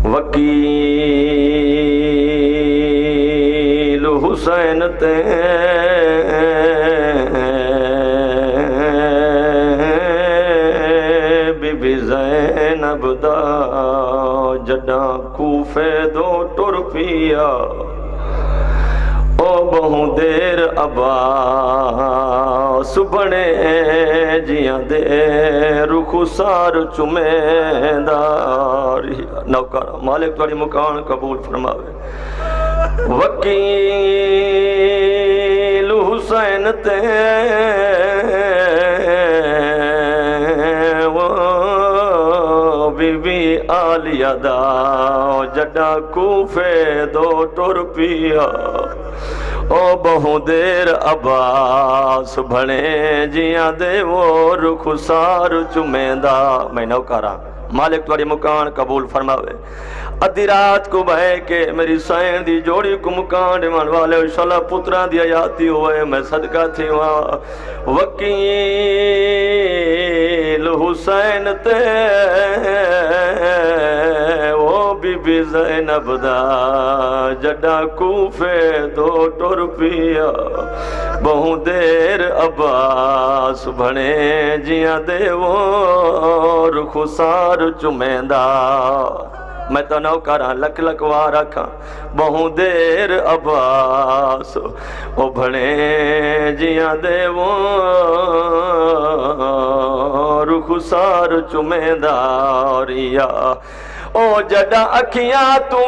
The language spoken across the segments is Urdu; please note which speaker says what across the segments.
Speaker 1: وکیل حسین تے بی بی زینب دا جڈاں کوفے دو ٹر پیا او بہوں دیر عباس بنے جیاں دے رخسار چمینداری نوکر مالک تھوڑی مکان قبول فرماوے وکیل حسین تے بی بی آلیہ دا جڈا کوفے دو ٹر پیا او بہوں دیر عباس بھنے جیاں دے وہ رخسار چمیندہ میں نوکرہ مالک تھوڑی مکان قبول فرماوے ادھی رات کو بہے کہ میری سائن دی جوڑی کو مکان دیمان والے انشاءاللہ پتران دی آیاتی ہوئے میں صدقہ تھی وہاں وکیل حسین تے وہ بی بی زینب دا جڈا کوفے دو ٹر پیا بہوں دیر عباس بھنے جیاں دے وہ رخسار چمیندہ میں تو نوکراں لکھ لکھ وار آکھاں بہوں دیر عباس او بھنے جیاں دے وہ رخسار چمینداریا او جڈا اکھیاں تو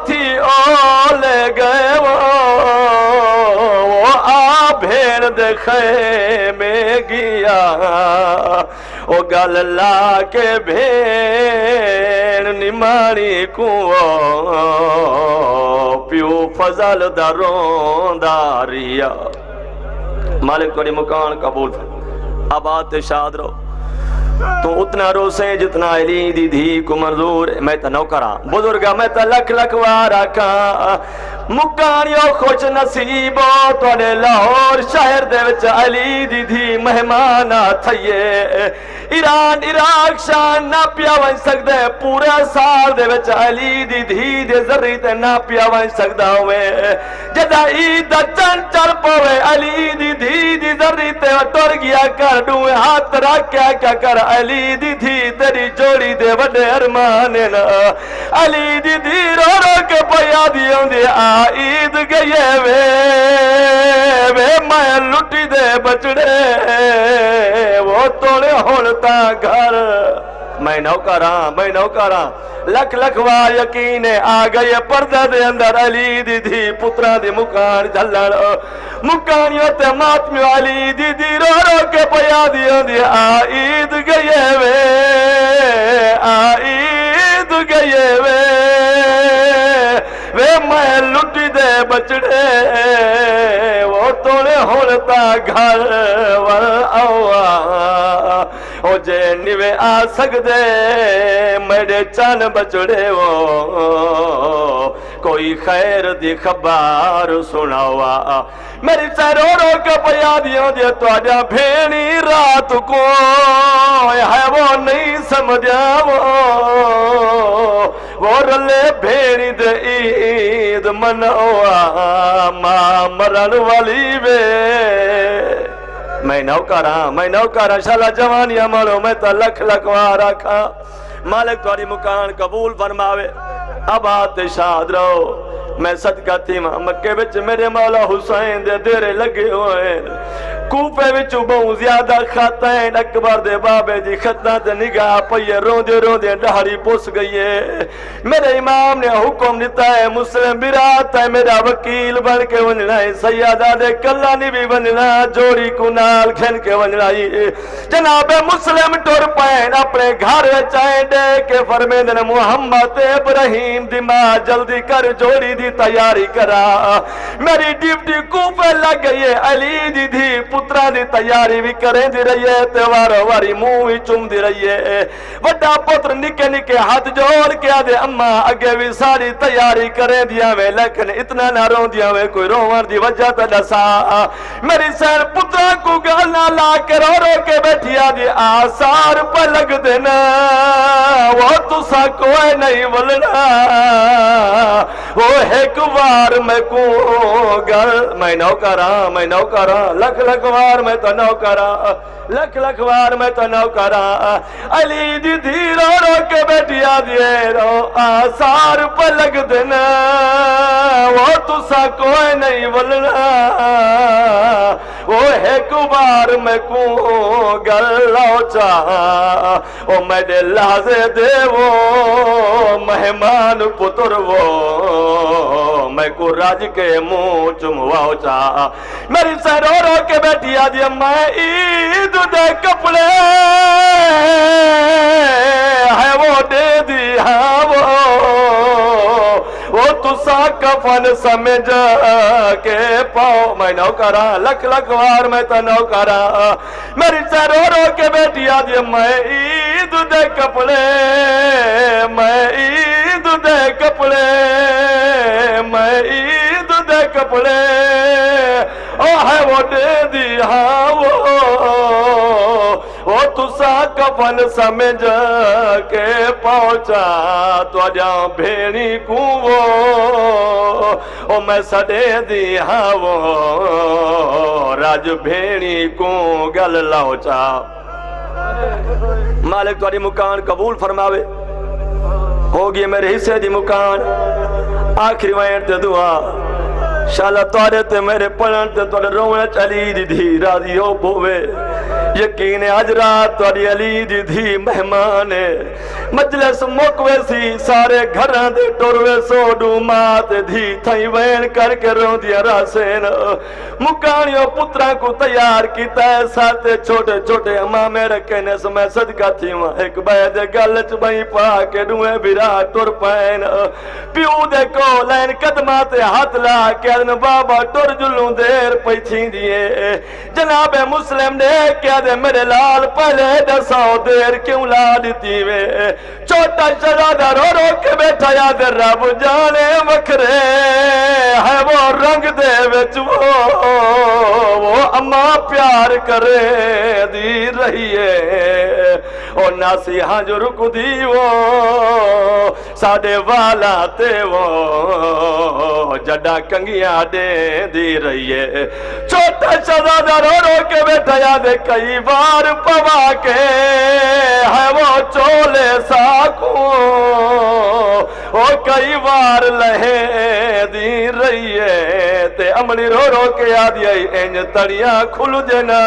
Speaker 1: تھی او لے گئے وہ آ بھیڑ دے خیمے گیا او گل لا کے بھیڑ نماری کو پیو فضل درون داریا مالک کوئی مکان قبول آباد شاد رو تو اتنا روسے جتنا علی دی دھی کو منظور میں تا نوکراں بزرگا میں تا لکھ لکھ وارا کھاں مکانیو خوش نصیبو توڑے لاہور شہر دے وچ علی دی دھی مہمانہ تھئیے ایران عراق شان نہ پیا ون سکدے پورا سال دے وچ علی دی دھی دے ذری تے نہ پیا ون سکدا ہوئے جدا عید دا چن چل پوے علی دی دھی دی ذری تے ٹر گیا کر ڈوئے ہاتھ رکھیا کیا کر علی دی دھی تیری جوڑی دے وڈے ارمانے نا علی دی دھی رو رو کے پیا دیوں دے عید گئے وے میں لٹی دے بچڑے وہ توڑے ہونتا گھر میں نوکراں لکھ لکھ وار یقین آ گئے پردہ دے اندر علی دی دھی پترہ دی مکان جھلن مکانیوں تے ماتمیو علی دی دھی رو رو کے پیا دیوں دی عید گئے وے عید گئے وے میں لٹی دے بچڑے وہ توڑے ہونتا گھر ور آوا او جے نیوے آ سکدے میرے چان بچڑے وہ کوئی خیر دی خبر سناوا میری سرو رو کے پیا دیوں دے تو آجا بھینی رات کو ہے وہ نہیں سمجھا وہ رلے بھینی دے عید منوا ماں مرن والی وے میں نوکراں شالا جوانیاں مارو میں تا لکھ لکھ وارا کھا مالک توڑی مکان قبول فرماوے اب آتے شاد رہو میں صدقہ تھی مکے بچ میرے مولا حسین دے دیرے لگے ہوئے کوفے بچ بہوں زیادہ خاتین اکبر دے بابے دی خطنہ دے نگاہ پئیے روندے ڈہاری پوس گئیے میرے امام نے حکم دیتا ہے مسلم برات ہے میرا وکیل بن کے وننا ہے سیادہ دے کلانی بھی وننا جوڑی کنال کھن کے وننا ہے جناب مسلم ٹور پائن اپنے گھر چائیں دے کے فرمیدن محمد ابراہیم دی ماں جلدی کر جوڑی دی تیاری کرا میری ڈیوٹی کوفے لگ گئی ہے علی دی دھی پترہ دی تیاری بھی کریں دی رہی ہے تیوارو واری موہی چوم دی رہی ہے وڈا پتر نکے نکے ہاتھ جوڑ کے آدھے اممہ اگے بھی ساری تیاری کریں دیا میں لیکن اتنا نہ رو دیا میں کوئی روان دی وجہ تا دسا میری سین پترہ کو گالنا لا کے رو رو کے بیٹھیا دی آثار پہ لگ دینا وہ تسا کوئی نہیں ولنا وہ ایک وار میں کو گل میں نوکراں لکھ لکھ وار میں تو نوکراں لکھ لکھ وار میں تو نوکراں علی دی دھی رو رو کے بیٹیا دیے رو آثار پہ لگ دینا وہ تسا کوئی نہیں ولنا وہ ایک بار میں کو گل لو چاہ او میرے لازے دے وہ مہمان پتر وہ میں کو راج کے منہ چمواؤ چاہ میری سے رو رو کے بیٹی آدھی میں عید دے کپڑے ہے وہ دے دی ہاں وہ تسا کفن سمجھ کے پاؤ میں نوکراں لکھ لکھ وار میں تو نوکراں میری سے رو رو کے بیٹی آدھی میں عید دے کپڑے میں عید دے کپڑے میں عید دے کپڑے او ہے وہ دے دی ہاں وہ تسا کفن سمجھ کے پہنچا تو جاؤں بھیڑی کو او میں سڑے دی ہاں وہ راج بھیڑی کو گل لاؤ چا مالک تاری مکان قبول فرماوے ہوگی میرے حصے دی مکان آخری وائن تے دعا شالا توڑے تے میرے پڑھن تے توڑے رونے چلی دی دھی راضی ہو بوے یقین آج رات توڑی علی دی دھی مہمان مجلس موکوے سی سارے گھران دے ٹوروے سوڑو مات دھی تھائی وین کر کے رو دیا راسین مکانیوں پتران کو تیار کیتا ہے ساتھے چھوٹے چھوٹے امامے رکھنے سے میں صدقہ تھی ہوں ایک بید گلچ بھائی پا کے ڈوئے بیرا ٹور پائن پیو دے کو لین قدمات ہاتھ لا کے ادن بابا ٹور جلوں دیر پیچھیں دیئے جناب مسلم نے کیا دے میرے لال پہلے دساؤ دیر کیوں لا دیتی وے چھوٹا شہزادہ رو رو کے بیٹھا یاد رب جانے وکھرے ہے وہ رنگ دے وچ وہ اماں پیار کرے دی رہی ہے اور ناسیحاں جو رک دی وہ ساڑے والا تے وہ جڈا کنگیاں دے دی رہی ہے چھوٹا شہزادہ رو رو کے بیٹھا یاد کئی بار پوا کے ہے وہ چولے ساکوں وہ کئی بار لہے دی رہی ہے تے امنی رو رو کے یاد آئی انج تڑیاں کھل جنا